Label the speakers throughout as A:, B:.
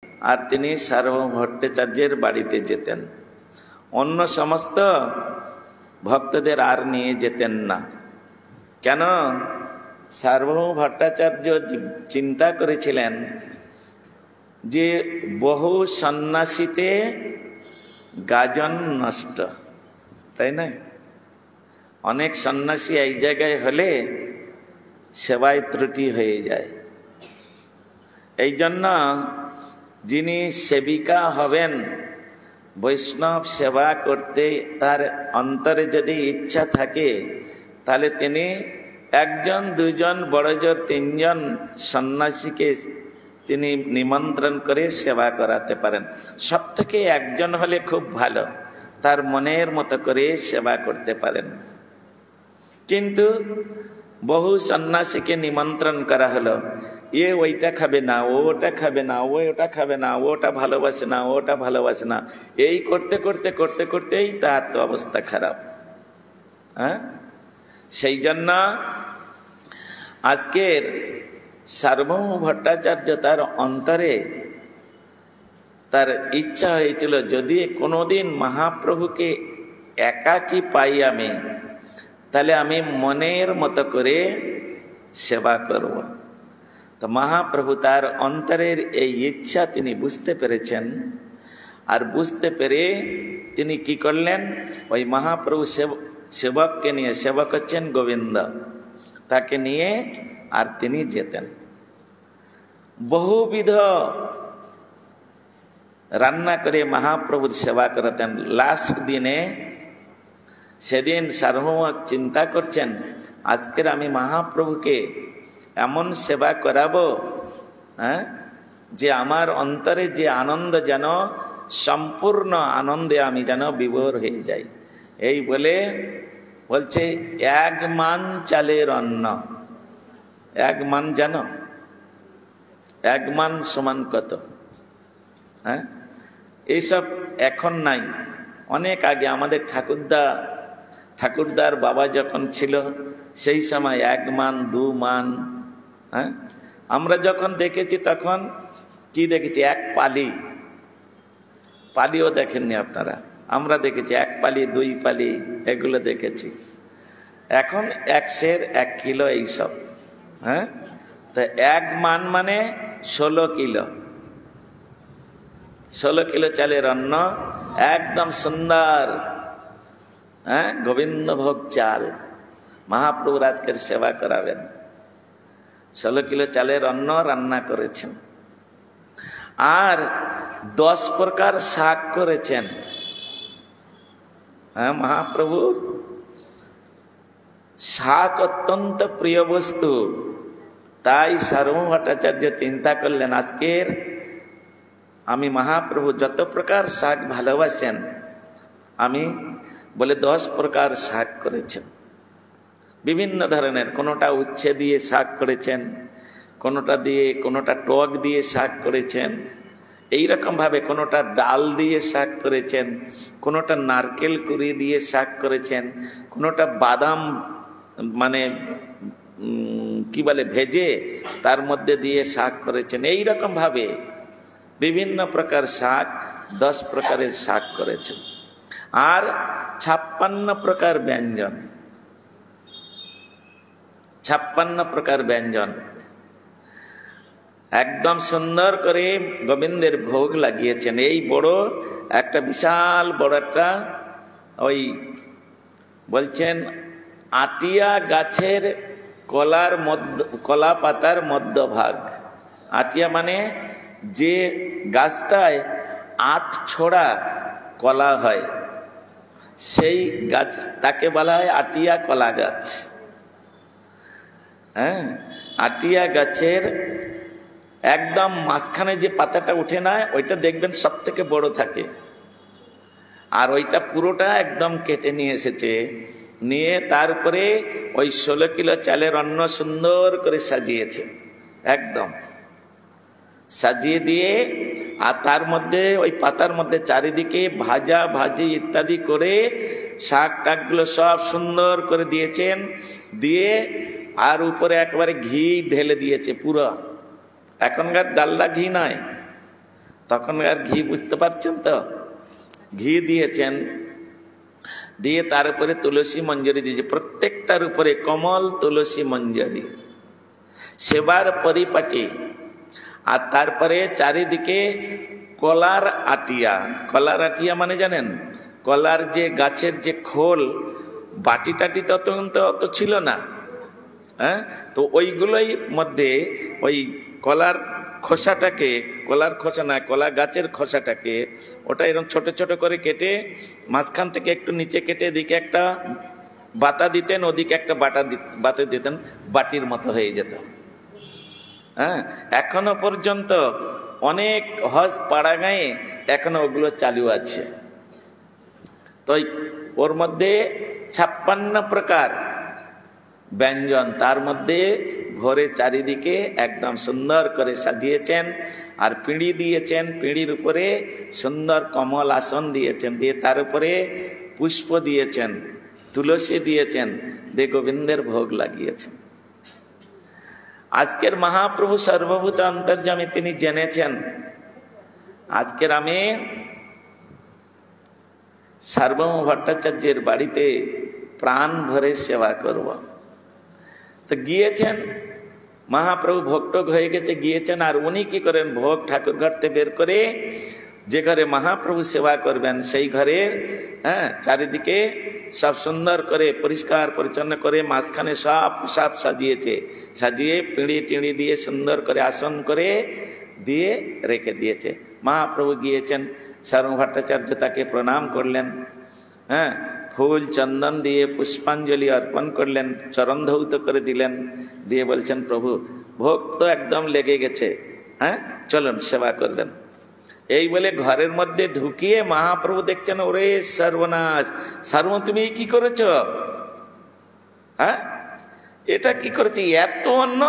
A: আর তিনি সার্বভৌম ভট্টাচার্যের বাড়িতে যেতেন। অন্য সমস্ত ভক্তদের আর নিয়ে যেতেন না। কেন? সার্বভৌম ভট্টাচার্য চিন্তা করেছিলেন যে বহু সন্ন্যাসীতে গাজন নষ্ট, তাই না? অনেক সন্ন্যাসী এই জায়গায় হলে সেবায় ত্রুটি হয়ে যায়। এই জন্য যিনি সেবিকা হবেন, বৈষ্ণব সেবা করতে তার অন্তরে যদি ইচ্ছা থাকে, তাহলে তিনি একজন, দুজন, বড়জোর তিনজন সন্ন্যাসীকে তিনি নিমন্ত্রণ করে সেবা করাতে পারেন। সব থেকে একজন হলে খুব ভালো, তার মনের মতো করে সেবা করতে পারেন। কিন্তু বহু সন্ন্যাসীকে নিমন্ত্রণ করা হলো, ওইটা খাবে না, ওটা খাবে না, ওটা খাবে না, ওটা ভালোবাসে না, ওটা ভালোবাসে না, এই করতে করতে করতে করতেই তার তো অবস্থা খারাপ। হ্যাঁ, সেই জন্য আজকের সার্বভৌম ভট্টাচার্য তার অন্তরে তার ইচ্ছা হয়েছিল, যদি কোনোদিন মহাপ্রভুকে একাকী পাই আমি, তাহলে আমি মনের মতো করে সেবা করব। তো মহাপ্রভু তার অন্তরের এই ইচ্ছা তিনি বুঝতে পেরেছেন। আর বুঝতে পেরে তিনি কি করলেন, ওই মহাপ্রভু সেবককে নিয়ে, সেবক হচ্ছেন গোবিন্দ, তাকে নিয়ে আর তিনি যেতেন। বহুবিধ রান্না করে মহাপ্রভুর সেবা করতেন। লাস্ট দিনে, সেদিন সার্বভৌম চিন্তা করছেন, আজকের আমি মহাপ্রভুকে এমন সেবা করাবো যে আমার অন্তরে যে আনন্দ, যেন সম্পূর্ণ আনন্দে আমি যেন বিভোর হয়ে যাই। এই বলে বলছে, 1 মান চালের অন্ন। 1 মান জানো? 1 মান সমান কত? হ্যাঁ, এইসব এখন নাই, অনেক আগে আমাদের ঠাকুরদার বাবা যখন ছিল, সেই সময় 1 মান, 2 মান। হ্যাঁ, আমরা যখন দেখেছি তখন কি দেখেছি? 1 পালি। পালিও দেখেননি আপনারা, আমরা দেখেছি 1 পালি, 2 পালি, এগুলো দেখেছি। এখন 1 সের 1 কিলো এইসব। হ্যাঁ, তো 1 মান মানে 16 কিলো। 16 কিলো চালের অন্ন, একদম সুন্দর। হ্যাঁ, গোবিন্দভোগ চাল মহাপ্রভুর আজকের সেবা করাবেন। 16 কিলো চালের অন্ন রান্না করেছেন। আর 10 প্রকার শাক করেছেন। হ্যাঁ, মহাপ্রভুর শাক অত্যন্ত প্রিয় বস্তু। তাই সার্বভৌম ভট্টাচার্য চিন্তা করলেন, আজকের আমি মহাপ্রভু যত প্রকার শাক ভালোবাসেন, আমি বলে 10 প্রকার শাক করেছেন। বিভিন্ন ধরনের, কোনোটা উচ্ছে দিয়ে শাক করেছেন, কোনোটা টক দিয়ে শাক করেছেন, এইরকম ভাবে কোনোটা ডাল দিয়ে শাক করেছেন, কোনোটা নারকেল কুড়ি দিয়ে শাক করেছেন, কোনোটা বাদাম মানে কি বলে ভেজে তার মধ্যে দিয়ে শাক করেছেন। এইরকম ভাবে বিভিন্ন প্রকার শাক, 10 প্রকারের শাক করেছেন। আর 56 প্রকার ব্যঞ্জন, 56 প্রকার ব্যঞ্জন একদম সুন্দর করে গোবিন্দের ভোগ লাগিয়েছেন। এই বড় একটা, বিশাল বড় একটা, ওই বলছেন আটিয়া গাছের কলা পাতার মধ্যভাগ। আটিয়া মানে যে গাছটায় 8 ছড়া কলা হয়, সেই গাছ, তাকে বলা হয় আটিয়া কলা গাছ। হ্যাঁ, আটিয়া গাছের একদম মাঝখানে যে পাতাটা উঠে না, ওইটা দেখবেন সব থেকে বড় থাকে। আর ওইটা পুরোটা একদম কেটে নিয়ে এসেছে, নিয়ে তারপরে ওই 16 কিলো চালের অন্ন সুন্দর করে সাজিয়েছে, একদম সাজিয়ে দিয়ে, আর তার মধ্যে ওই পাতার মধ্যে চারিদিকে ভাজা ভাজি ইত্যাদি করে শাক টাকগুলো সব সুন্দর করে দিয়েছেন। দিয়ে আর উপরে একবারে ঘি ঢেলে দিয়েছে পুরো। এখনকার ডালডা ঘি নয়, তখন আর ঘি বুঝতে পারছেন তো, ঘি দিয়েছেন, দিয়ে তার উপরে তুলসী মঞ্জরি দিয়েছে, প্রত্যেকটার উপরে কমল তুলসী মঞ্জরি, সেবার পরিপাটি। আর তারপরে চারিদিকে কলার আটিয়া। কলার আটিয়া মানে জানেন, কলার যে গাছের যে খোল, বাটি টাটি তখন তো অত ছিল না, হ্যাঁ, তো ওইগুলোই মধ্যে ওই কলার খোসাটাকে, কলার খোসা না, কলা গাছের খোসাটাকে ওটা এরকম ছোট ছোট করে কেটে মাঝখান থেকে একটু নিচে কেটে এদিকে একটা বাতা দিতেন, ওদিকে একটা বাতা দিতেন, বাটির মতো হয়ে যেত। হ্যাঁ, এখনো পর্যন্ত অনেক হজ পাড়া গাঁয়ে এখনো ওগুলো চালু আছে। তো ওর মধ্যে 56 প্রকার ব্যঞ্জন, তার মধ্যে ভরে চারিদিকে একদম সুন্দর করে সাজিয়েছেন। আর পিঁড়ি দিয়েছেন, পিঁড়ির উপরে সুন্দর কমল আসন দিয়েছেন, দিয়ে তার উপরে পুষ্প দিয়েছেন, তুলসী দিয়েছেন, দিয়ে গোবিন্দের ভোগ লাগিয়েছেন। আজকের মহাপ্রভু সর্বভূত অন্তর্যামী, তিনি জেনেছেন আজকের আমি সার্বভৌম ভট্টাচার্যের বাড়িতে প্রাণ ভরে সেবা করব। তো গিয়েছেন, মহাপ্রভু ভোগটোগ হয়ে গেছে, গিয়েছেন। আর উনি কি করেন, ভোগ ঠাকুর ঘর থেকে বের করে যে ঘরে মহাপ্রভু সেবা করবেন সেই ঘরের, হ্যাঁ, চারিদিকে সব সুন্দর করে পরিষ্কার পরিচ্ছন্ন করে মাঝখানে সব প্রসাদ সাজিয়েছে, সাজিয়ে পিঁড়ি টিঁড়ি দিয়ে সুন্দর করে আসন করে দিয়ে রেখে দিয়েছে। মহাপ্রভু গিয়েছেন, সার্বভৌম ভট্টাচার্য তাকে প্রণাম করলেন, হ্যাঁ, ফুল চন্দন দিয়ে পুষ্পাঞ্জলি অর্পণ করলেন, চরণ ধৌত করে দিলেন, দিয়ে বলছেন প্রভু ভোগ তো একদম লেগে গেছে, হ্যাঁ, চলুন সেবা করবেন। এই বলে ঘরের মধ্যে ঢুকিয়ে মহাপ্রভু দেখছেন, ওরে সর্বনাশ, সার্বভৌম তুমি কি করেছ, হ্যাঁ, এটা কি করেছি, এত অন্ন,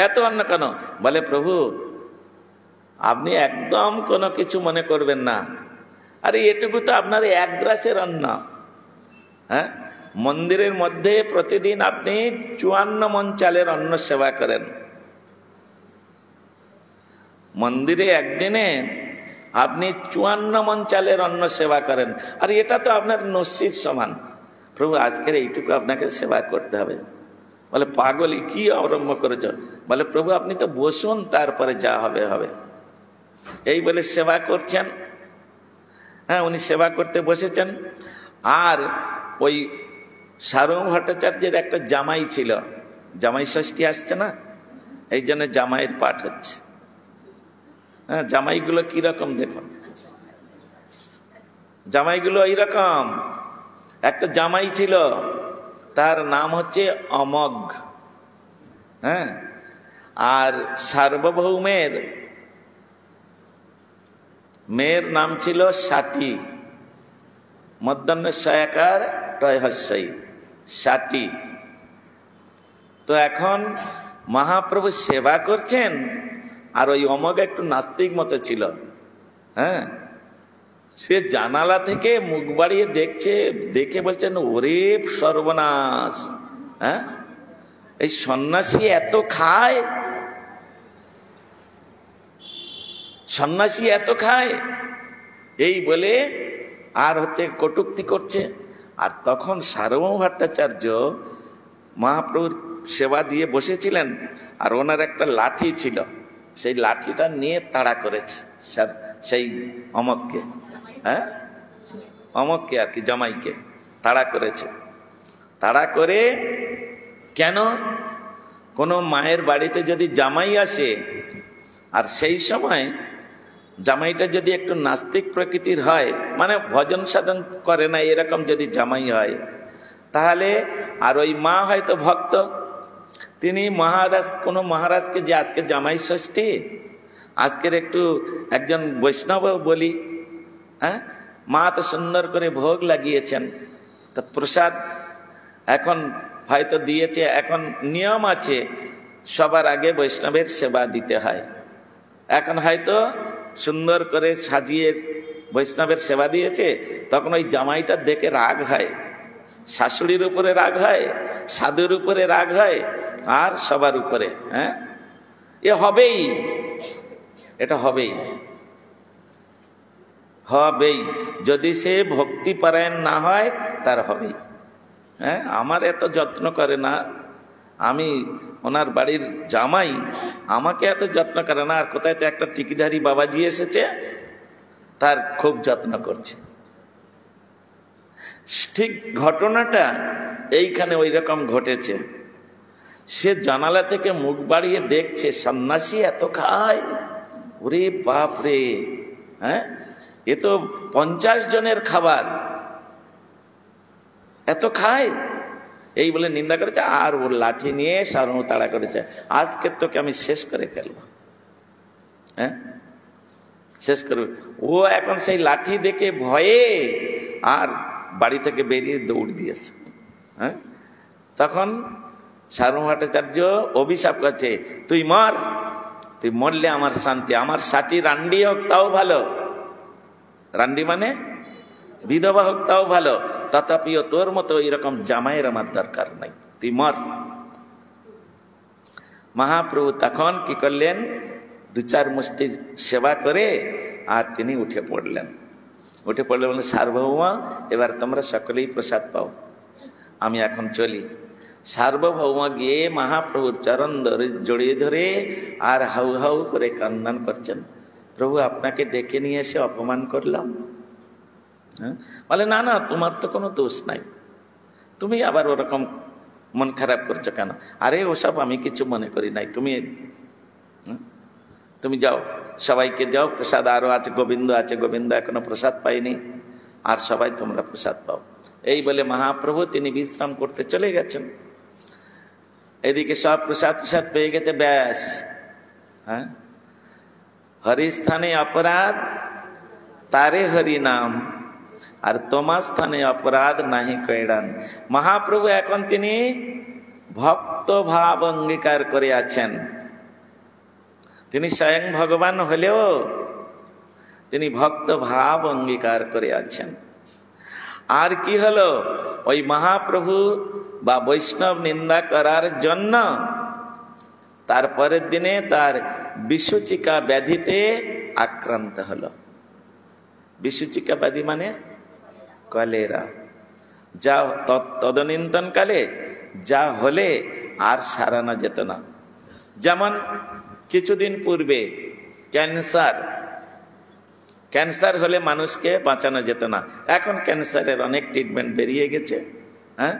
A: এত অন্ন কেন? বলে প্রভু আপনি একদম কোনো কিছু মনে করবেন না, আরে এটুকু তো আপনার এক গ্রাসের অন্ন। হ্যাঁ, মন্দিরের মধ্যে প্রতিদিন আপনি 54 মণ চালের অন্ন সেবা করেন, মন্দিরে একদিনে আপনি 54 মণ চালের অন্ন সেবা করেন, আর এটা তো আপনার নস্যির সমান। প্রভু আজকের এইটুকু আপনাকে সেবা করতে হবে। বলে পাগল, কি আরম্ভ করেছ? বলে প্রভু আপনি তো বসুন, তারপরে যা হবে হবে। এই বলে সেবা করছেন। হ্যাঁ, উনি সেবা করতে বসেছেন। আর ওই সার্বভৌম ভট্টাচার্যের একটা জামাই ছিল, জামাই ষষ্ঠী আসছে না, এই জন্য জামাইয়ের পাঠ হচ্ছে। হ্যাঁ, জামাইগুলো কিরকম দেখুন, জামাইগুলো এইরকম। একটা জামাই ছিল, তার নাম হচ্ছে অমগ। হ্যাঁ, আর সার্বভৌমের মেয়ের নাম ছিল সাটি, মধ্যাহ্ন সয়াকার টয়হস্যই, সাটি। তো এখন মহাপ্রভু সেবা করছেন, আর ওই অমগ একটু নাস্তিক মতো ছিল। হ্যাঁ, সে জানালা থেকে মুখ বাড়িয়ে দেখছে, দেখে বলছেন ওরে সর্বনাশ, হ্যাঁ, এই সন্ন্যাসী এত খায়, সন্ন্যাসী এত খায়, এই বলে আর হচ্ছে কটূক্তি করছে। আর তখন সার্বভৌম ভট্টাচার্য মহাপ্রভুর সেবা দিয়ে বসেছিলেন, আর ওনার একটা লাঠি ছিল, সেই লাঠিটা নিয়ে তাড়া করেছে সেই অমককে, হ্যাঁ, অমককে আর কি, জামাইকে তাড়া করেছে। তাড়া করে কেন, কোনো মায়ের বাড়িতে যদি জামাই আসে, আর সেই সময় জামাইটা যদি একটু নাস্তিক প্রকৃতির হয়, মানে ভজন সাধন করে না, এরকম যদি জামাই হয়, তাহলে আর ওই মা হয়তো ভক্ত, তিনি মহারাজ, কোনো মহারাজকে যে আজকে জামাই ষষ্ঠী, আজকের একটু একজন বৈষ্ণব বলি, হ্যাঁ, মা তো সুন্দর করে ভোগ লাগিয়েছেন, তা প্রসাদ এখন হয়তো দিয়েছে, এখন নিয়ম আছে সবার আগে বৈষ্ণবের সেবা দিতে হয়। এখন হয়তো সুন্দর করে সাজিয়ে বৈষ্ণবের সেবা দিয়েছে, তখন ওই জামাইটা দেখে রাগ হয়, শাশুড়ির উপরে রাগ হয়, সাধুর উপরে রাগ হয়, আর সবার উপরে। হ্যাঁ, এ হবেই, এটা হবেই হবেই, যদি সে ভক্তিপরায়ণ না হয় তার হবেই। হ্যাঁ, আমার এত যত্ন করে না, আমি ওনার বাড়ির জামাই, আমাকে এত যত্ন করে না, আর কোথায় তো একটা টিকিধারী বাবাজি এসেছে তার খুব যত্ন করছে। ঠিক ঘটনাটা এইখানে ওই রকম ঘটেছে। সে জানালা থেকে মুখ বাড়িয়ে দেখছে সন্ন্যাসী এত খায়, ওরে বাপ রে, হ্যাঁ, এ তো 50 জনের খাবার, এত খায়, এই বলে নিন্দা করেছে। আর ওর লাঠি নিয়ে সারু তাড়া করেছে, আজকে তোকে আমি শেষ করে ফেলবো। হ্যাঁ, শেষ করবে। ও এখন সেই লাঠি দেখে ভয়ে আর বাড়ি থেকে বেরিয়ে দৌড় দিয়েছে। হ্যাঁ, তখন সারু ভট্টাচার্য অভিশাপ করছে, তুই মর, তুই মরলে আমার শান্তি, আমার 60 রান্ডি হোক তাও ভালো, রান্ডি মানে বিধবা হোক তাও ভালো, তথাপিও তোর মতো এরকম জামাইয়ের আমার দরকার নাই, তুই মর। মহাপ্রভু তখন কি করলেন, 2-4 মুষ্টি সেবা করে আর তিনি উঠে পড়লেন। উঠে পড়লে বললেন, সার্বভৌমা এবার তোমরা সকলেই প্রসাদ পাও, আমি এখন চলি। সার্বভৌম গিয়ে মহাপ্রভুর চরণ জড়িয়ে ধরে আর হাউ হাউ করে কান্নান করছেন, প্রভু আপনাকে ডেকে নিয়ে এসে অপমান করলাম। হ্যাঁ, বলে না না, তোমার তো কোনো দোষ নাই, তুমি আবার ওরকম মন খারাপ করছো কেন? আরে ওসব আমি কিছু মনে করি নাই, তুমি যাও, সবাইকে যাও, প্রসাদ আরো আছে, গোবিন্দ আছে, গোবিন্দ এখনো প্রসাদ পাইনি, আর সবাই তোমরা প্রসাদ পাও। এই বলে মহাপ্রভু তিনি বিশ্রাম করতে চলে গেছেন। এদিকে সব প্রসাদ প্রসাদ পেয়ে গেছে, ব্যাস। হ্যাঁ, হরিস্থানে অপরাধ তারে হরি নাম, আর তোমার স্থানে অপরাধ নাহি কইরান। মহাপ্রভু এখন তিনি ভক্ত ভাব অঙ্গীকার করে আছেন। তিনি স্বয়ং ভগবান হলেও তিনি ভক্ত ভাব অঙ্গীকার করে আছেন। আর কি হলো, ওই মহাপ্রভু বা বৈষ্ণব নিন্দা করার জন্য তারপরের দিনে তার বিসূচিকা ব্যাধিতে আক্রান্ত হলো। বিসূচিকা ব্যাধি মানে কলেরা, যা তদনীন্তন কালে যা হলে আর সারানো যেত না। যেমন কিছুদিন পূর্বে ক্যান্সার হলে মানুষকে বাঁচানো যেত না, এখন ক্যান্সারের অনেক ট্রিটমেন্ট বেরিয়ে গেছে। হ্যাঁ,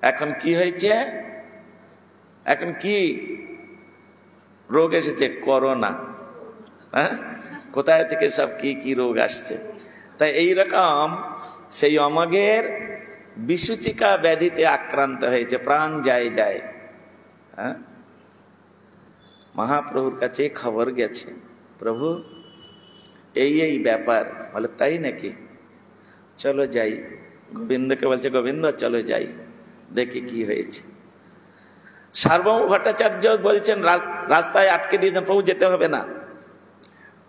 A: এখন কি হয়েছে, এখন কি রোগ এসেছে, করোনা। হ্যাঁ, কোথায় থেকে সব কি কি রোগ আসছে। তাই এইরকম সেই অমগের বিসূচিকা ব্যাধিতে আক্রান্ত হয়েছে, প্রাণ যায় যায়। হ্যাঁ, মহাপ্রভুর কাছে খবর গেছে, প্রভু এই এই ব্যাপার। বলে তাই নাকি, চলো যাই। গোবিন্দকে বলছে, গোবিন্দ চলো যাই, দেখি কি হয়েছে। সার্বভৌম ভট্টাচার্য বলছেন, রাস্তায় আটকে দিয়েছেন, প্রভু যেতে হবে না,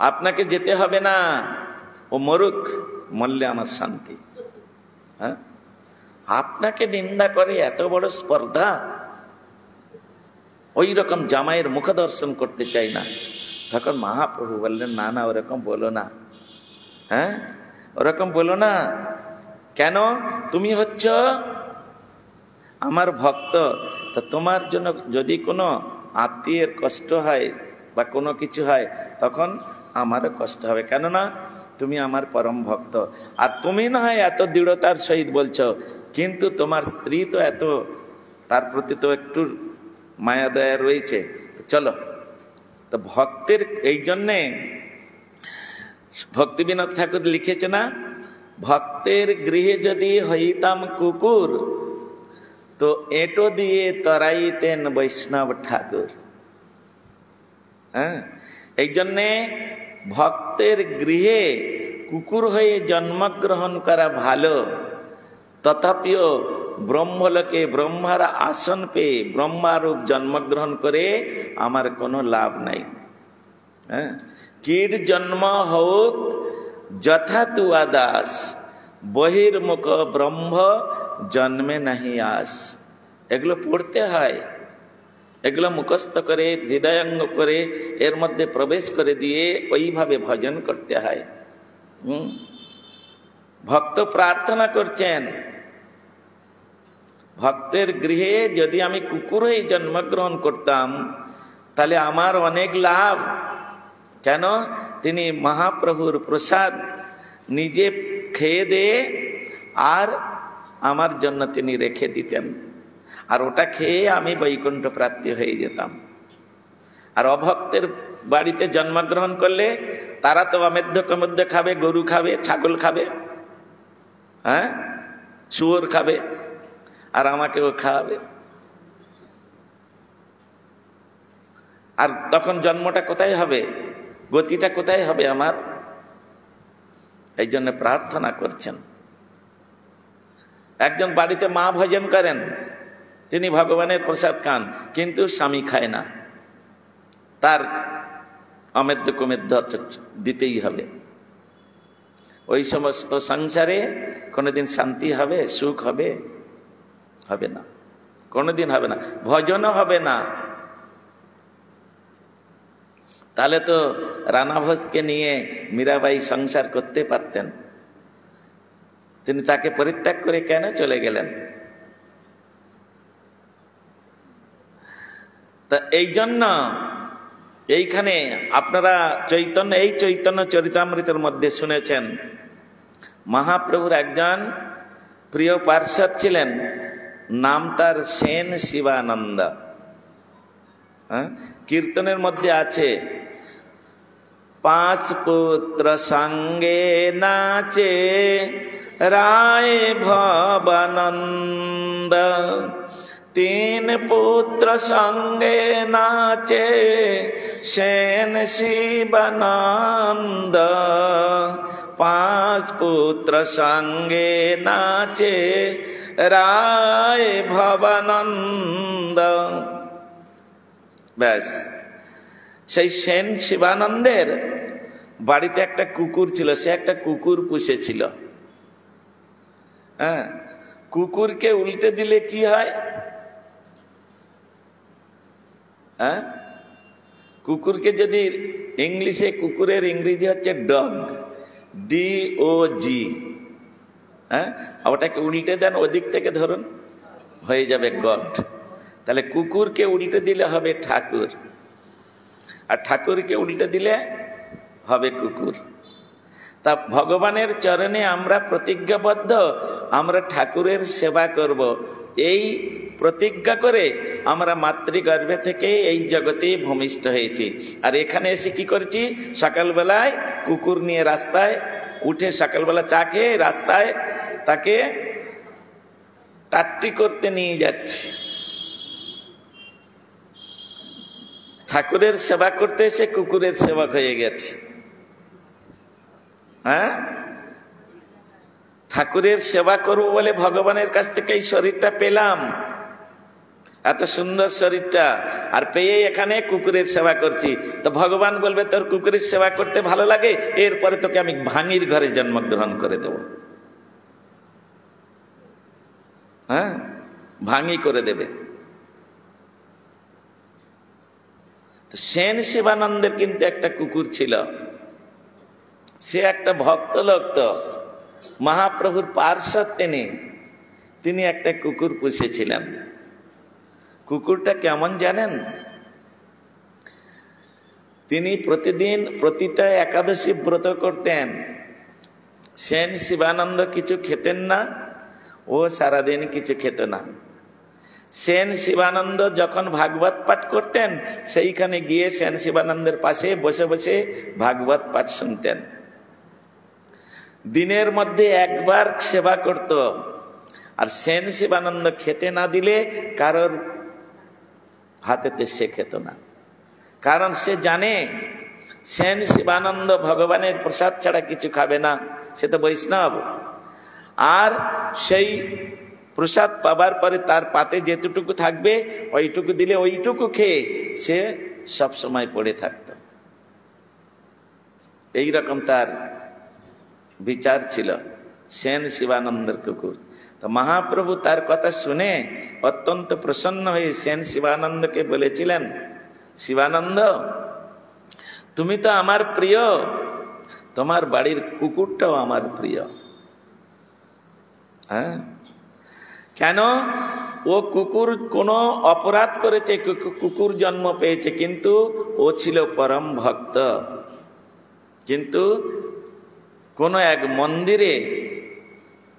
A: আপনাকে যেতে হবে না, ও মরুক, মরলে আমার শান্তি। হ্যাঁ, আপনাকে নিন্দা করে এত বড় স্পর্ধা, ওই রকম জামাইয়ের মুখ দর্শন করতে চাই না। তখন মহাপ্রভু বললেন, না না, ওরকম বলো না। হ্যাঁ, ওরকম বলো না। কেন? তুমি হচ্ছ আমার ভক্ত, তা তোমার জন্য যদি কোনো আত্মীয়ের কষ্ট হয় বা কোনো কিছু হয়, তখন আমারও কষ্ট হবে, কেননা তুমি আমার পরম ভক্ত। আর তুমি না হয় এত দৃঢ়তার সহিত বলছো, কিন্তু তোমার স্ত্রী তো এত, তার প্রতি তো একটু মায়া দয়া রয়েছে, চলো। তো ভক্তের এই জন্যে ভক্তিবিনোদ ঠাকুর লিখেছে না, ভক্তের গৃহে যদি হইতাম কুকুর, তো এঁটো দিয়ে তরাইতেন বৈষ্ণব ঠাকুর। হ্যাঁ, এই জন্যে ভক্তের গৃহে কুকুর হয়ে জন্মগ্রহণ করা ভালো, তথাপিও ব্রহ্মলোকে ব্রহ্মার আসন পেয়ে ব্রহ্মারূপ জন্মগ্রহণ করে আমার কোনো লাভ নাই। হ্যাঁ, কীট জন্ম হোক যথা তুয়া দাস, বহির্মুখ ব্রহ্ম জন্মে নাহি আস। এগুলো পড়তে হয়, এগুলো মুখস্থ করে হৃদয়ঙ্গ করে এর মধ্যে প্রবেশ করে দিয়ে ওইভাবে ভজন করতে হয়। ভক্ত প্রার্থনা করছেন, ভক্তের গৃহে যদি আমি কুকুর হয়ে জন্মগ্রহণ করতাম তাহলে আমার অনেক লাভ। কেন? তিনি মহাপ্রভুর প্রসাদ নিজে খেয়ে দিয়ে আর আমার জন্য তিনি রেখে দিতেন, আর ওটা খেয়ে আমি বৈকুণ্ঠ প্রাপ্তি হয়ে যেতাম। আর অভক্তের বাড়িতে জন্মগ্রহণ করলে তারা তো অমেধ্য খাবে, গরু খাবে, ছাগল খাবে, হ্যাঁ, শুয়োর খাবে, আর আমাকেও খাওয়াবে। আর তখন জন্মটা কোথায় হবে, গতিটা কোথায় হবে আমার? এই জন্য প্রার্থনা করছেন। একজন বাড়িতে মা ভোজন করেন, তিনি ভগবানের প্রসাদ খান, কিন্তু স্বামী খায় না, তার অমেধ্য কুমেধ্য দিতেই হবে। ওই সমস্ত সংসারে কোনোদিন শান্তি হবে, সুখ হবে? হবে না, কোনোদিন হবে না, ভজনও হবে না। তাহলে তো রানা ভোজকে নিয়ে মীরাবাই সংসার করতে পারতেন, তিনি তাকে পরিত্যাগ করে কেন চলে গেলেন? তা এই জন্য এইখানে আপনারা এই চৈতন্য চরিতামৃতের মধ্যে শুনেছেন, মহাপ্রভুর একজন প্রিয় পার্ষদ ছিলেন, নাম তার সেন শিবানন্দ। কীর্তনের মধ্যে আছে, 5 পুত্র সঙ্গে নাচে রায় ভবানন্দ, 3 পুত্র সঙ্গে নাচে সেন শিবানন্দ, 5 পুত্র সঙ্গে নাচে রায় ভবানন্দ। ব্যাস, সেই সেন শিবানন্দের বাড়িতে একটা কুকুর ছিল, সে একটা কুকুর পুষেছিল। হ্যাঁ, কুকুরকে উল্টে দিলে কি হয়? হ্যাঁ, কুকুরকে যদি ইংলিশে, কুকুরের ইংরেজি হচ্ছে ডগ, DOG। হ্যাঁ, ওটাকে উল্টে দেন, ওদিক থেকে ধরুন, হয়ে যাবে গড। তাহলে কুকুরকে উল্টে দিলে হবে ঠাকুর, আর ঠাকুরকে উল্টে দিলে হবে কুকুর। তা ভগবানের চরণে আমরা প্রতিজ্ঞাবদ্ধ, আমরা ঠাকুরের সেবা করব, এই প্রতিজ্ঞা করে আমরা মাতৃগর্ভে থেকে এই জগতে ভূমিষ্ঠ হয়েছি। আর এখানে এসে কি করছি? সকালবেলায় কুকুর নিয়ে রাস্তায় উঠে, সকালবেলা চা খেয়ে রাস্তায় তাকে টাট্টি করতে নিয়ে যাচ্ছি। ঠাকুরের সেবা করতে এসে কুকুরের সেবক হয়ে গেছে। হ্যাঁ, ঠাকুরের সেবা করব বলে ভগবানের কাছ থেকে এই শরীরটা পেলাম, এত সুন্দর শরীরটা, আর পেয়ে এখানে কুকুরের সেবা করছি। তো ভগবান বলবে, তোর কুকুরের সেবা করতে ভালো লাগে, এরপরে তোকে আমি ভাঙির ঘরে জন্মগ্রহণ করে দেব। হ্যাঁ, ভাঙি করে দেবে। সেন শিবানন্দের কিন্তু একটা কুকুর ছিল, সে একটা ভক্ত লোক, তো মহাপ্রভুর পার্ষদ তিনি একটা কুকুর পুষেছিলেন। কুকুরটা কেমন জানেন? তিনি প্রতিদিন প্রতিটা একাদশী ব্রত করতেন। সেন শিবানন্দ কিছু খেতেন না, ও সারাদিন কিছু খেত না। সেন শিবানন্দ যখন ভাগবত পাঠ করতেন, সেইখানে গিয়ে সেন শিবানন্দের পাশে বসে বসে ভাগবত পাঠ শুনতেন। দিনের মধ্যে একবার সেবা করত, আর সেন শিবানন্দ খেতে না দিলে কারোর হাতেতে সে খেত না। কারণ সে জানে সেন শিবানন্দ ভগবানের প্রসাদ ছাড়া কিছু খাবে না, সে তো বৈষ্ণব। আর সেই প্রসাদ পাবার পরে তার পাতে যেটুকু থাকবে ওইটুকু দিলে ওইটুকু খেয়ে সে সব সময় পড়ে থাকত। এইরকম তার বিচার ছিল। সেন শিবানন্দের কুকুর। তো মহাপ্রভু তার কথা শুনে অত্যন্ত প্রসন্ন হয়ে সেন শিবানন্দকে বলেছিলেন, শিবানন্দ, তুমি তো আমার প্রিয়, তোমার বাড়ির কুকুরটাও আমার প্রিয়। হ্যাঁ, কেন? ও কুকুর কোনো অপরাধ করেছে, কুকুর জন্ম পেয়েছে, কিন্তু ও ছিল পরম ভক্ত। কিন্তু কোন এক মন্দিরে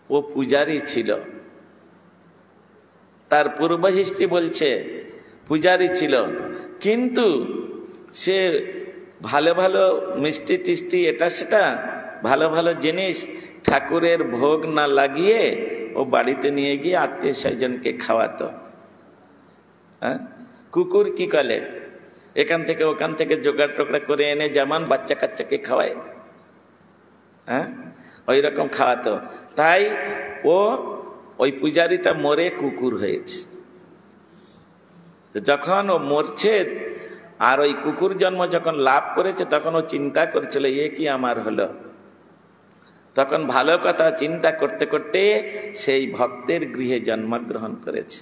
A: ও পূজারী ছিল, তার পূর্ব হিস্ট্রি বলছে পূজারী ছিল, কিন্তু সে ভালো ভালো মিষ্টি টিষ্টি এটা সেটা ভালো ভালো জিনিস ঠাকুরের ভোগ না লাগিয়ে ও বাড়িতে নিয়ে গিয়ে আত্মীয় স্বজনকে খাওয়াতো। হ্যাঁ, কুকুর কি করে, এখান থেকে ওখান থেকে জোগাড় টোকরা করে এনে যেমন বাচ্চা কাচ্চাকে খাওয়ায়, হ্যাঁ, ওই রকম খাওয়াতো। তাই ও ওই পূজারীটা মরে কুকুর হয়েছে। যখন ও মরছে আর ওই কুকুর জন্ম যখন লাভ করেছে, তখন ও চিন্তা করেছিল এ কি আমার হলো। তখন ভালো কথা চিন্তা করতে করতে সেই ভক্তের গৃহে জন্মগ্রহণ করেছে।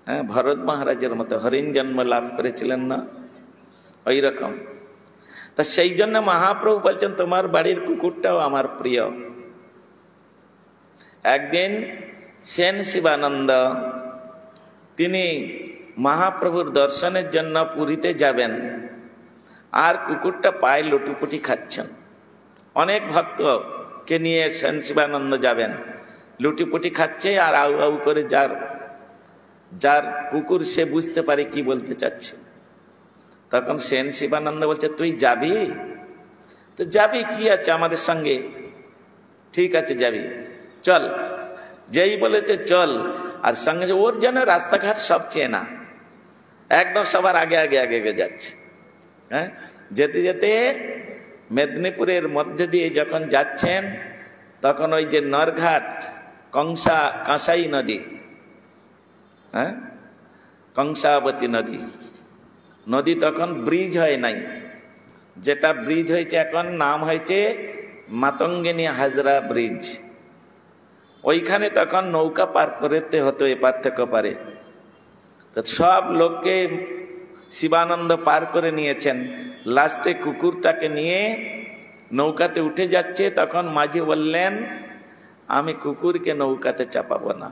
A: হ্যাঁ, ভরত মহারাজের মতো হরিণ জন্ম লাভ করেছিলেন না, ওই রকম। তা সেই জন্য মহাপ্রভু বলছেন তোমার বাড়ির কুকুরটাও আমার প্রিয়। একদিন সেন শিবানন্দ তিনি মহাপ্রভুর দর্শনের জন্য পুরীতে যাবেন, আর কুকুরটা পায়ে লুটুপুটি খাচ্ছেন। অনেক ভক্তকে নিয়ে সেন শিবানন্দ যাবেন, লুটিপুটি খাচ্ছে আর আউ আউ করে, যার যার কুকুর সে বুঝতে পারে কি বলতে চাচ্ছে। তখন সেন শিবানন্দ বলছে তুই যাবি? তো যাবি, কি আছে আমাদের সঙ্গে, ঠিক আছে যাবি, চল। যেই বলেছে চল, আর সঙ্গে ওর যেন রাস্তাঘাট সব চেনা, একদম সবার আগে আগে আগে আগে যাচ্ছে। হ্যাঁ, যেতে যেতে মেদিনীপুরের মধ্যে দিয়ে যখন যাচ্ছেন, তখন ওই যে নরঘাট কাঁসাই নদী, হ্যাঁ, কংসাবতী নদী, নদী তখন ব্রিজ হয় নাই, যেটা ব্রিজ হয়েছে এখন নাম হয়েছে মাতঙ্গিনী হাজরা ব্রিজ। ওইখানে তখন নৌকা পার করতে হতো এপার থেকে পারে। সব লোককে শিবানন্দ পার করে নিয়েছেন, লাস্টে কুকুরটাকে নিয়ে নৌকাতে উঠে যাচ্ছে। তখন মাঝি বললেন আমি কুকুরকে নৌকাতে চাপাবো না,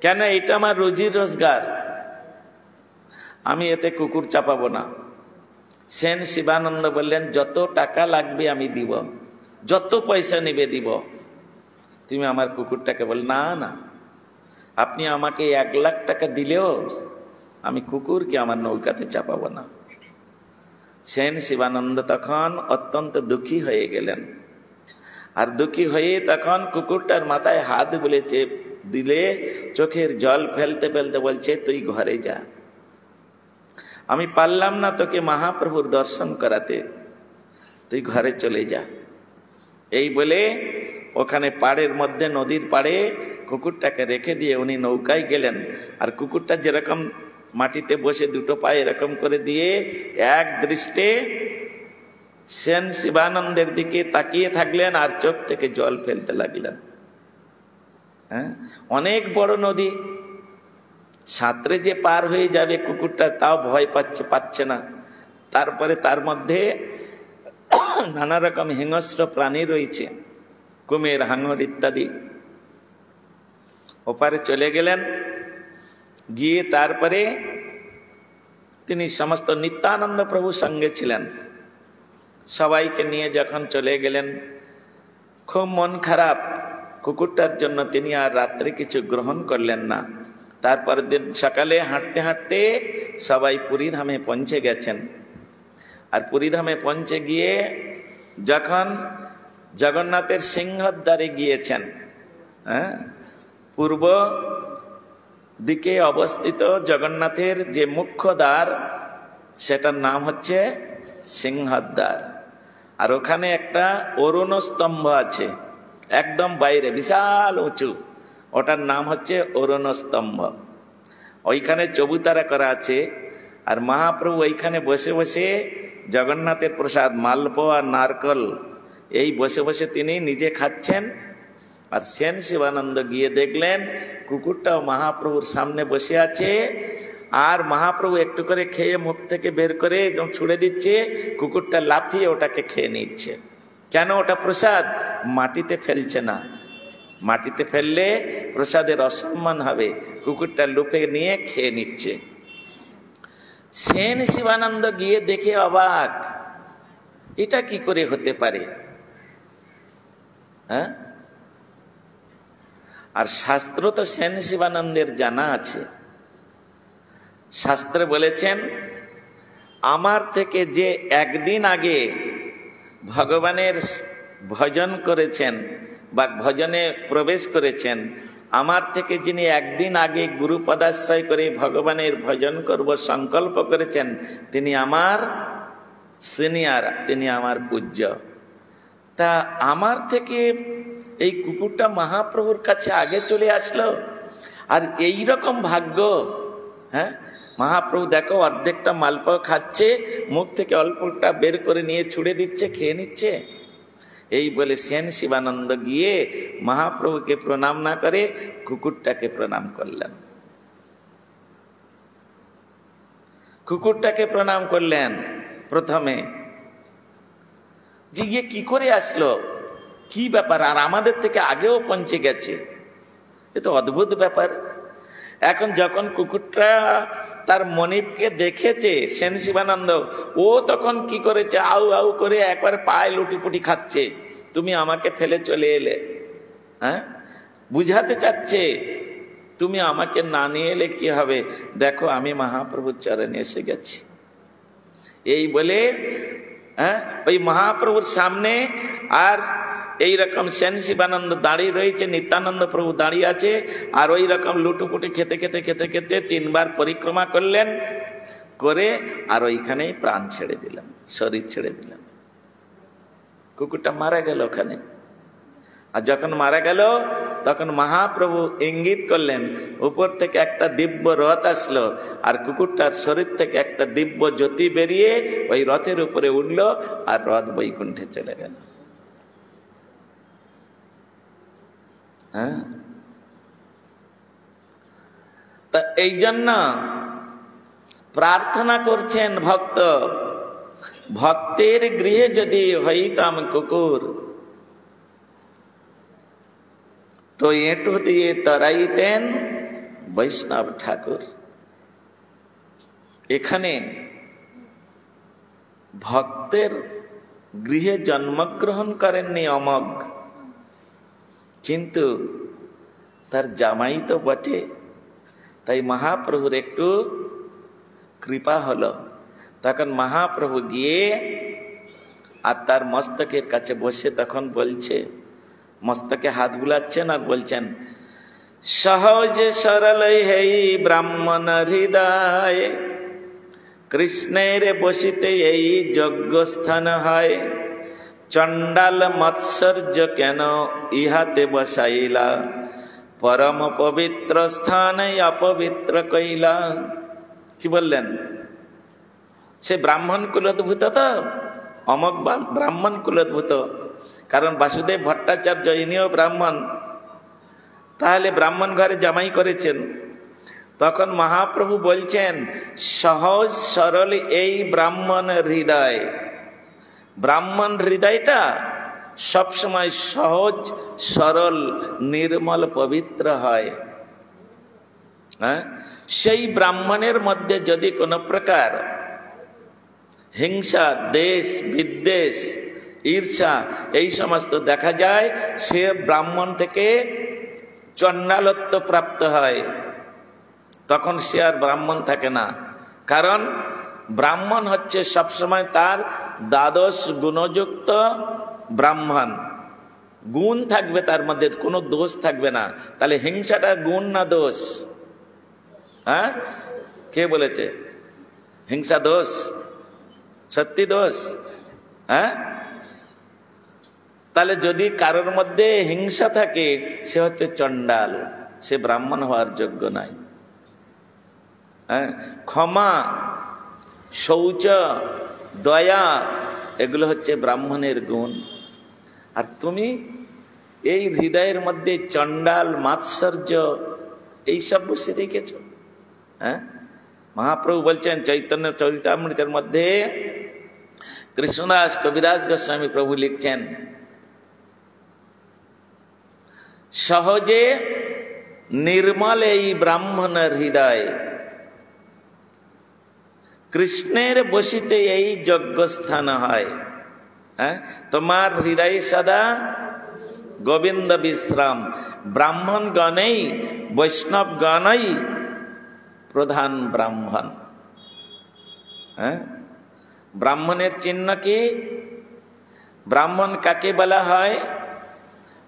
A: কেন, এটা আমার রুজির রোজগার, আমি এতে কুকুর চাপাবো না। সেন শিবানন্দ বললেন যত টাকা লাগবে আমি দিব, যত পয়সা নিবে দিব, তুমি আমার কুকুরটাকে বল। না না, আপনি আমাকে 1 লাখ টাকা দিলেও আমি কুকুরকে আমার নৌকাতে চাপাবো না। সেন শিবানন্দ তখন অত্যন্ত দুঃখী হয়ে গেলেন, আর দুঃখী হয়ে তখন কুকুরটার মাথায় হাত বলেছে দিলে, চোখের জল ফেলতে ফেলতে বলছে তুই ঘরে যা, আমি পারলাম না তোকে মহাপ্রভুর দর্শন করাতে, তুই ঘরে চলে যা। এই বলে ওখানে পাড়ের মধ্যে, নদীর পাড়ে কুকুরটাকে রেখে দিয়ে উনি নৌকায় গেলেন। আর কুকুরটা যেরকম মাটিতে বসে দুটো পায়ে এরকম করে দিয়ে এক দৃষ্টে সেন শিবানন্দের দিকে তাকিয়ে থাকলেন, আর চোখ থেকে জল ফেলতে লাগলেন। হ্যাঁ, অনেক বড় নদী, সাঁতরে যে পার হয়ে যাবে কুকুরটা তাও ভয় পাচ্ছে না। তারপরে তার মধ্যে নানা রকম হিংস্র প্রাণী রয়েছে, কুমির, হাঙর ইত্যাদি। ওপারে চলে গেলেন, গিয়ে তারপরে তিনি সমস্ত নিত্যানন্দ প্রভু সঙ্গে ছিলেন, সবাইকে নিয়ে যখন চলে গেলেন, খুব মন খারাপ কুকুরটার জন্য। তিনি আর রাত্রে কিছু গ্রহণ করলেন না। তারপর দিন সকালে হাঁটতে হাঁটতে সবাই পুরীধামে পৌঁছে গেছেন। আর পুরীধামে পৌঁছে গিয়ে যখন জগন্নাথের সিংহদ্বারে গিয়েছেন, হ্যাঁ, পূর্ব দিকে অবস্থিত জগন্নাথের যে মুখ্য দ্বার, সেটার নাম হচ্ছে সিংহদ্বার। আর ওখানে একটা অরুণ স্তম্ভ আছে একদম বাইরে, বিশাল উঁচু, ওটার নাম হচ্ছে অরুণ স্তম্ভ। ওইখানে চবুতারা করা আছে। আর মহাপ্রভু ওইখানে বসে বসে জগন্নাথের প্রসাদ মালপোয়া, নারকল এই বসে বসে তিনি নিজে খাচ্ছেন, আর সেন শিবানন্দ গিয়ে দেখলেন কুকুরটাও মহাপ্রভুর সামনে বসে আছে, আর মহাপ্রভু একটু করে খেয়ে মুখ থেকে বের করে একদম ছুঁড়ে দিচ্ছে, কুকুরটা লাফিয়ে ওটাকে খেয়ে নিচ্ছে। কেন? ওটা প্রসাদ, মাটিতে ফেলছে না। মাটিতে ফেললে প্রসাদের অসম্মান হবে, কুকুরটা লুপে নিয়ে খেয়ে নিচ্ছে। সেন শিবানন্দ গিয়ে দেখে অবাক, এটা কি করে হতে পারে? হ্যাঁ, আর শাস্ত্র তো সেন শিবানন্দের জানা আছে। শাস্ত্রে বলেছেন, আমার থেকে যে একদিন আগে ভগবানের ভজন করেছেন বা ভজনে প্রবেশ করেছেন, আমার থেকে যিনি একদিন আগে গুরু পদাশ্রয় করে ভগবানের ভজন করব সংকল্প করেছেন, তিনি আমার সিনিয়র, তিনি আমার পূজ্য। তা আমার থেকে এই কুকুরটা মহাপ্রভুর কাছে আগে চলে আসলো, আর এই রকম ভাগ্য। হ্যাঁ, মহাপ্রভু দেখো অর্ধেকটা মালপোয়া খাচ্ছে, মুখ থেকে অল্পটা বের করে নিয়ে ছুড়ে দিচ্ছে, খেয়ে নিচ্ছে। এই বলে সেন শিবানন্দ গিয়ে মহাপ্রভুকে প্রণাম না করে কুকুরটাকে প্রণাম করলেন। কুকুরটাকে প্রণাম করলেন প্রথমে, যে ইয়ে কি করে আসলো, কি ব্যাপার, আর আমাদের থেকে আগেও পৌঁছে গেছে, এ তো অদ্ভুত ব্যাপার। এখন যখন কুকুরটা তার মনিবকে দেখেছে সেন শিবানন্দ, ও তখন কি করেছে, আউ আউ করে একবার পায়ে লুটিপুটি খাচ্ছে, তুমি আমাকে ফেলে চলে এলে। হ্যাঁ, বুঝাতে চাচ্ছে তুমি আমাকে না নিয়ে এলে কি হবে, দেখো আমি মহাপ্রভুর চরণে এসে গেছি। এই বলে ওই মহাপ্রভুর সামনে আর এই রকম সেন শিবানন্দ দাঁড়িয়ে রয়েছে, নিত্যানন্দ প্রভু দাঁড়িয়ে আছে, আর ওই রকম লুটুপুটি খেতে খেতে খেতে খেতে 3 বার পরিক্রমা করলেন, করে আর ওইখানেই প্রাণ ছেড়ে দিলেন, শরীর ছেড়ে দিলেন। কুকুরটা মারা গেল ওখানে। আর যখন মারা গেল তখন মহাপ্রভু ইঙ্গিত করলেন, উপর থেকে একটা দিব্য রথ আসলো, আর কুকুরটার শরীর থেকে একটা দিব্য জ্যোতি বেরিয়ে ওই রথের উপরে উঠলো, আর রথ বৈকুণ্ঠে চলে গেল। হ্যাঁ, তা এই জন্য প্রার্থনা করছেন ভক্ত, ভক্তের গৃহে যদি হইতাম কুকুর, তো এঁটো দিয়ে তরাইতেন বৈষ্ণব ঠাকুর। এখানে ভক্তের গৃহে জন্মগ্রহণ করেননি অমগ, কিন্তু তার জামাই তো বটে, তাই মহাপ্রভুর একটু কৃপা হলো। তখন মহাপ্রভু গিয়ে আর তার মস্তকের কাছে বসে তখন বলছে, মস্তকে হাত বুলাচ্ছেন আর বলছেন, সহজ সরল হেই ব্রাহ্মণ হৃদয়, কৃষ্ণের বসিতে এই যজ্ঞ স্থান হয়, চণ্ডাল মৎসর্য কেন ইহাতে বসাইলা, পরম পবিত্র স্থানে অপবিত্র কইলা। কি বললেন? সে ব্রাহ্মণ কুলোদ্ভূত, তো অমক ব্রাহ্মণ কুলোদ্ভূত, কারণ বাসুদেব ভট্টাচার্য ইনিও ব্রাহ্মণ, তাহলে ব্রাহ্মণ ঘরে জামাই করেছেন। তখন মহাপ্রভু বলছেন, সহজ সরল এই ব্রাহ্মণ হৃদয়। ব্রাহ্মণ হৃদয়টা সবসময় সহজ সরল নির্মল পবিত্র হয়। হ্যাঁ, সেই ব্রাহ্মণের মধ্যে যদি কোনো প্রকার হিংসা, দেশ বিদ্বেষ, ঈর্ষা এই সমস্ত দেখা যায়, সে ব্রাহ্মণ থেকে চণ্ডালত্ব প্রাপ্ত হয়, তখন সে আর ব্রাহ্মণ থাকে না। কারণ ব্রাহ্মণ হচ্ছে সবসময় তার দ্বাদশ গুণযুক্ত ব্রাহ্মণ, গুণ থাকবে তার মধ্যে, কোনো দোষ থাকবে না। তাহলে হিংসাটা গুণ না দোষ? হ্যাঁ, কে বলেছে হিংসা দোষ? সত্যি দোষ? হ্যাঁ, তাহলে যদি কারোর মধ্যে হিংসা থাকে, সে হচ্ছে চণ্ডাল, সে ব্রাহ্মণ হওয়ার যোগ্য নাই। হ্যাঁ, ক্ষমা, শৌচ, দয়া, এগুলো হচ্ছে ব্রাহ্মণের গুণ। আর তুমি এই হৃদয়ের মধ্যে চণ্ডাল মাৎসর্য এইসব বসে রেখেছ। হ্যাঁ, মহাপ্রভু বলছেন চৈতন্য চরিতামৃতের মধ্যে, কৃষ্ণদাস কবিরাজ গোস্বামী প্রভু লিখছেন, সহজে নির্মল এই ব্রাহ্মণের হৃদয়, কৃষ্ণের বসিতে এই যজ্ঞস্থান হয়। হ্যাঁ, তোমার হৃদয়ে সদা গোবিন্দ বিশ্রাম। ব্রাহ্মণ গণেই বৈষ্ণব গণই প্রধান ব্রাহ্মণ। হ্যাঁ, ব্রাহ্মণের চিহ্ন কি? ব্রাহ্মণ কাকে বলা হয়?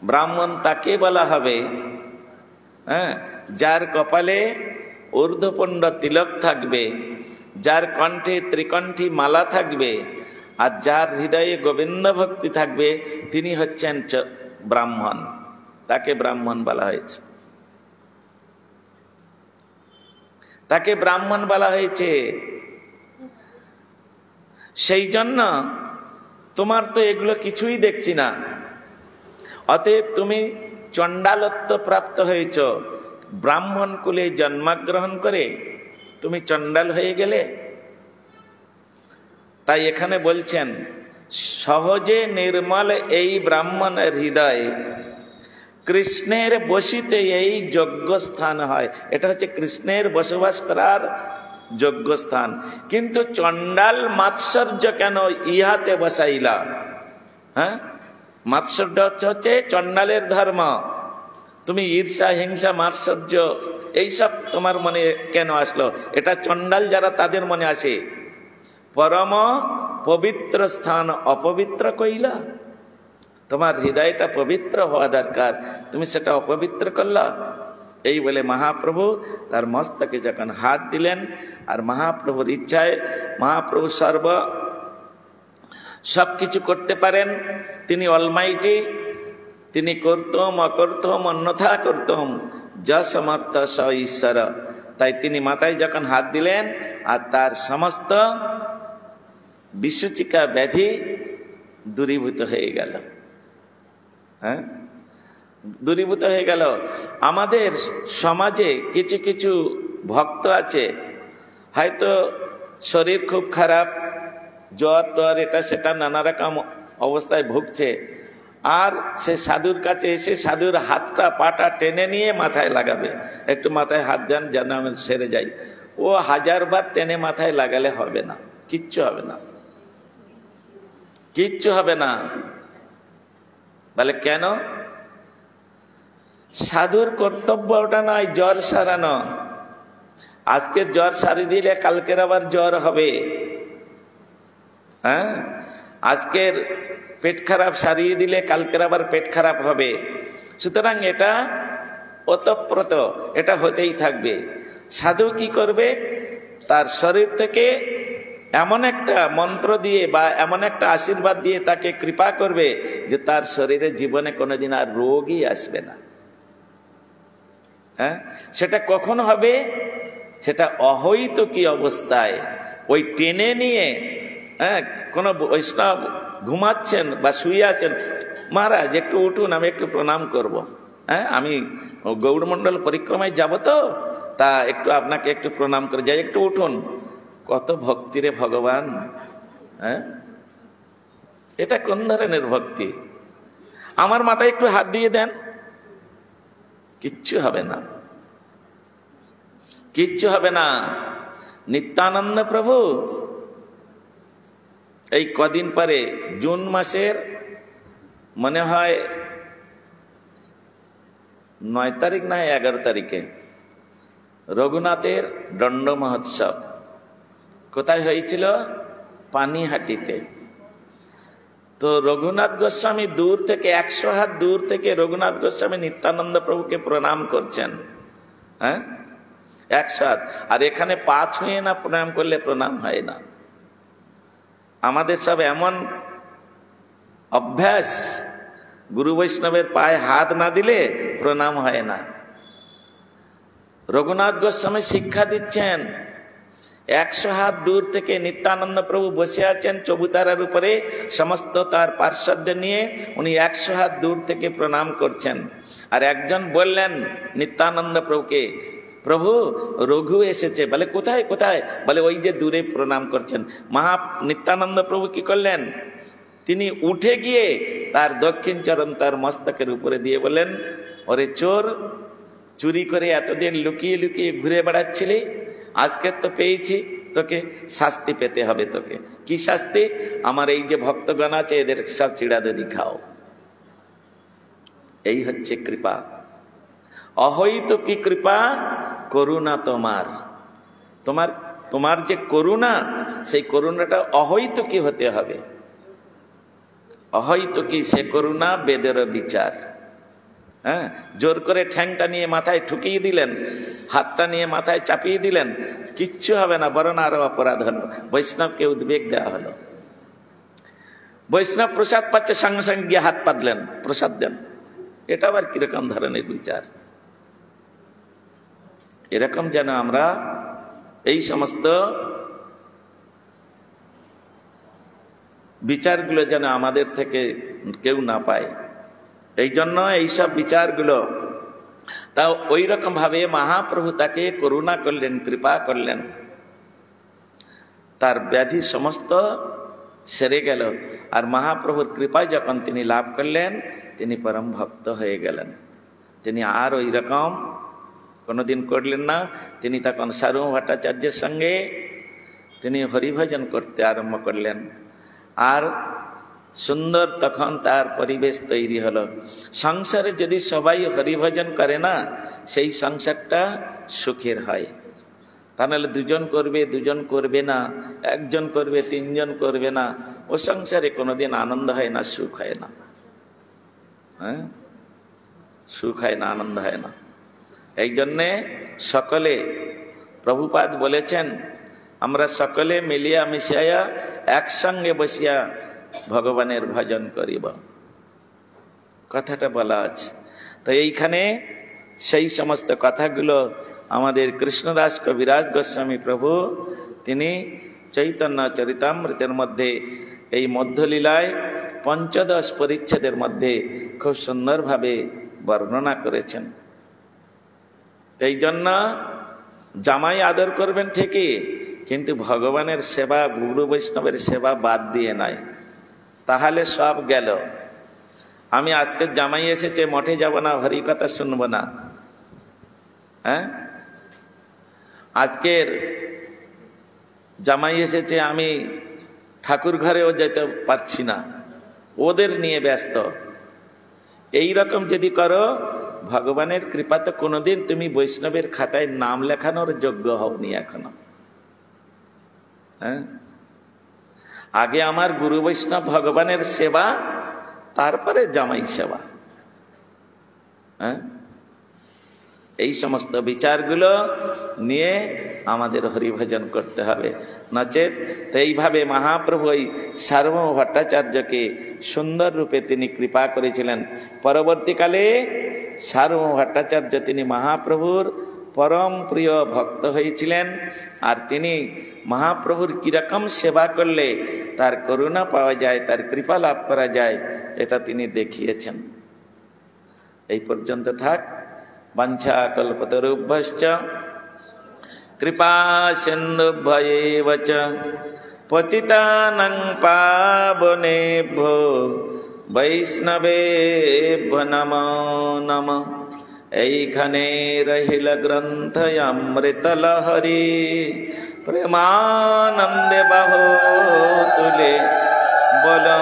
A: ব্রাহ্মণ তাকে বলা হবে, হ্যাঁ, যার কপালে ঊর্ধ্বপুণ্ড তিলক থাকবে, যার কণ্ঠে ত্রিকণ্ঠী মালা থাকবে, আর যার হৃদয়ে গোবিন্দ ভক্তি থাকবে, তিনি হচ্ছেন ব্রাহ্মণ। তাকে ব্রাহ্মণ বলা হয়েছে, তাকে ব্রাহ্মণ বলা হয়েছে। সেই জন্য তোমার তো এগুলো কিছুই দেখছি না, অতএব তুমি চণ্ডালত্ব প্রাপ্ত হয়েছ। ব্রাহ্মণ কুলে জন্মগ্রহণ করে তুমি চণ্ডাল হয়ে গেলে। তাই এখানে বলছেন, সহজে নির্মল এই ব্রাহ্মণের হৃদয়, কৃষ্ণের বসিতে এই যজ্ঞস্থান হয়। এটা হচ্ছে কৃষ্ণের বসবাস করার যজ্ঞস্থান। কিন্তু চণ্ডাল মাৎসর্য কেন ইহাতে বসাইলা? হ্যাঁ, মাৎসর্য হচ্ছে চণ্ডালের ধর্ম। তুমি ঈর্ষা, হিংসা, মাৎসর্য এইসব তোমার মনে কেন আসলো? এটা চণ্ডাল যারা তাদের মনে আসে। পরম পবিত্র স্থান অপবিত্র কইলা? তোমার হৃদয়টা পবিত্র হওয়া দরকার, তুমি সেটা অপবিত্র করলা। এই বলে মহাপ্রভু তার মস্তকে যখন হাত দিলেন, আর মহাপ্রভুর ইচ্ছায়, মহাপ্রভু সবকিছু করতে পারেন, তিনি অলমাইটি, তিনি করতম অকর্তম অন্যথা করতম, যা সমর্থ স ঈশ্বর। তাই তিনি মাথায় যখন হাত দিলেন, আর তার সমস্ত বিসূচিকা ব্যাধি দূরীভূত হয়ে গেল। হ্যাঁ, দূরীভূত হয়ে গেল। আমাদের সমাজে কিছু কিছু ভক্ত আছে, হয়তো শরীর খুব খারাপ, জ্বর টর এটা সেটা নানা রকম অবস্থায় ভুগছে, আর সে সাধুর কাছে এসে সাধুর হাতটা পাটা টেনে নিয়ে মাথায় লাগাবে, একটু মাথায় হাত দেন যেন আমি সেরে যাই। ও 1000 বার টেনে মাথায় লাগালে হবে না, কিচ্ছু হবে না, কিচ্ছু হবে না। বলে কেন? সাধুর কর্তব্য ওটা নয় জ্বর সারানো। আজকের জ্বর সারিয়ে দিলে কালকের আবার জ্বর হবে। হ্যাঁ, আজকের পেট খারাপ সারিয়ে দিলে কালকের আবার পেট খারাপ হবে। সুতরাং এটা ওতপ্রোত, এটা হতেই থাকবে। সাধু কি করবে? তার শরীর থেকে এমন একটা মন্ত্র দিয়ে বা এমন একটা আশীর্বাদ দিয়ে তাকে কৃপা করবে যে তার শরীরে জীবনে কোনোদিন আর রোগই আসবে না। হ্যাঁ, সেটা কখন হবে? সেটা অহৈতুকী অবস্থায়, ওই টেনে নিয়ে, হ্যাঁ, কোন বৈষ্ণব ঘুমাচ্ছেন বা শুয়ে আছেন, মহারাজ একটু উঠুন, আমি একটু প্রণাম করব। হ্যাঁ, আমি গৌড়মণ্ডল পরিক্রমায় যাব, তো তা একটু আপনাকে একটু প্রণাম করে যাই, একটু উঠুন। কত ভক্তিরে ভগবান! হ্যাঁ, এটা কোন ধরনের ভক্তি? আমার মাথায় একটু হাত দিয়ে দেন, কিচ্ছু হবে না, কিচ্ছু হবে না। নিত্যানন্দ প্রভু এই কদিন পরে জুন মাসের মনে হয় 9 তারিখ না 11 তারিখে রঘুনাথের দণ্ড মহোৎসব কোথায় হয়েছিল? পানিহাটিতে। তো রঘুনাথ গোস্বামী দূর থেকে 100 হাত দূর থেকে রঘুনাথ গোস্বামী নিত্যানন্দ প্রভুকে প্রণাম করছেন। হ্যাঁ, 100 হাত। আর এখানে পা ছুঁয়ে না প্রণাম করলে প্রণাম হয় না। আমাদের সব এমন অভ্যাস, গুরু বৈষ্ণবের পায়ে হাত না দিলে প্রণাম হয় না। রঘুনাথ গোস্বামী শিক্ষা দিচ্ছেন, 100 হাত দূর থেকে নিত্যানন্দ প্রভু বসে আছেন চবুতারার উপরে, সমস্ত তার পার্শ্বদের নিয়ে উনি 100 হাত দূর থেকে প্রণাম করছেন। আর একজন বললেন নিত্যানন্দ প্রভুকে, প্রভু রঘু এসেছে। বলে কোথায় কোথায়? বলে ওই যে দূরে প্রণাম করছেন। নিত্যানন্দ প্রভু কি করলেন? তিনি উঠে গিয়ে তার দক্ষিণ চরণ তার মস্তকের উপরে দিয়ে বলেন, ওরে চোর, চুরি করে এতদিন লুকিয়ে লুকিয়ে ঘুরে বেড়াচ্ছিলি, আজকে তো পেয়েছি, তোকে শাস্তি পেতে হবে। তোকে কি শাস্তি? আমার এই যে ভক্তগণ আছে এদের সব চিড়াদদি খাও। এই হচ্ছে কৃপা। অহৈত কি কৃপা, করুণা তোমার। তোমার তোমার যে করুণা, সেই করুণাটা অহৈত কি হতে হবে। অহৈত কি সে করুণা বেদের বিচার। হ্যাঁ, জোর করে ঠ্যাংটা নিয়ে মাথায় ঠুকিয়ে দিলেন, হাতটা নিয়ে মাথায় চাপিয়ে দিলেন, কিচ্ছু হবে না, বরং আরো অপরাধ হলো। বৈষ্ণবকে উদ্বেগ দেওয়া হলো। বৈষ্ণব প্রসাদ পাচ্ছে, সঙ্গে সঙ্গে গিয়ে হাত পাতলেন, প্রসাদ দেন। এটা আবার কিরকম ধরনের বিচার? এরকম যেন আমরা এই সমস্ত বিচারগুলো যেন আমাদের থেকে কেউ না পায়। এই জন্য এইসব বিচারগুলো, তাও ওই রকম ভাবে মহাপ্রভু তাকে করুণা করলেন, কৃপা করলেন, তার ব্যাধি সমস্ত সেরে গেল। আর মহাপ্রভুর কৃপায় যখন তিনি লাভ করলেন, তিনি পরম ভক্ত হয়ে গেলেন। তিনি আর ওই রকম কোনোদিন করলেন না। তিনি তখন সার্বভৌম ভট্টাচার্যের সঙ্গে তিনি হরিভজন করতে আরম্ভ করলেন। আর সুন্দর তখন তার পরিবেশ তৈরি হলো। সংসারে যদি সবাই হরিভজন করে না, সেই সংসারটা সুখের হয়। তা নাহলে দুজন করবে, দুজন করবে না, একজন করবে, তিনজন করবে না, ও সংসারে কোনোদিন আনন্দ হয় না, সুখ হয় না। হ্যাঁ, সুখ হয় না, আনন্দ হয় না। এই জন্যে সকলে, প্রভুপাদ বলেছেন, আমরা সকলে মিলিয়া মিশাইয়া একসঙ্গে বসিয়া ভগবানের ভজন করিব, কথাটা বলা আছে। তো এইখানে সেই সমস্ত কথাগুলো আমাদের কৃষ্ণদাস কবিরাজ গোস্বামী প্রভু তিনি চৈতন্য চরিতামৃতের মধ্যে এই মধ্যলীলায় ৫৫ পরিচ্ছেদের মধ্যে খুব সুন্দরভাবে বর্ণনা করেছেন। এই জন্য জামাই আদর করবেন ঠিকই, কিন্তু ভগবানের সেবা, গুরু বৈষ্ণবের সেবা বাদ দিয়ে নাই, তাহলে সব গেল। আমি আজকে জামাই এসেছে, মঠে যাব না, হরি কথা শুনবো না। হ্যাঁ, আজকের জামাই এসেছে, আমি ঠাকুর ঘরেও যেতে পারছি না, ওদের নিয়ে ব্যস্ত। এই রকম যদি করো, ভগবানের কৃপাতে কোনোদিন তুমি বৈষ্ণবের খাতায় নাম লেখানোর যোগ্য হওনি এখনো। হ্যাঁ, আগে আমার গুরু বৈষ্ণব ভগবানের সেবা, তারপরে জামাই সেবা। হ্যাঁ, এই সমস্ত বিচারগুলো নিয়ে আমাদের হরিভজন করতে হবে। নচেত তো এইভাবে মহাপ্রভু ওই সার্বভৌম ভট্টাচার্যকে সুন্দর রূপে তিনি কৃপা করেছিলেন। পরবর্তীকালে সার্বভৌম ভট্টাচার্য তিনি মহাপ্রভুর পরম প্রিয় ভক্ত হয়েছিলেন। আর তিনি মহাপ্রভুর কিরকম সেবা করলে তার করুণা পাওয়া যায়, তার কৃপা লাভ করা যায়, এটা তিনি দেখিয়েছেন। এই পর্যন্ত থাক। বাঞ্ছা কল্পতরুভ্যশ্চ কৃপা সিন্ধুভ্যেব চ পতিতানাং পাবনেভ্যো বৈষ্ণবেভ্যো নমো নমঃ। এইখানে রহিল গ্রন্থ অমৃত লহরী, প্রেমানন্দে বাহো তুলে বলো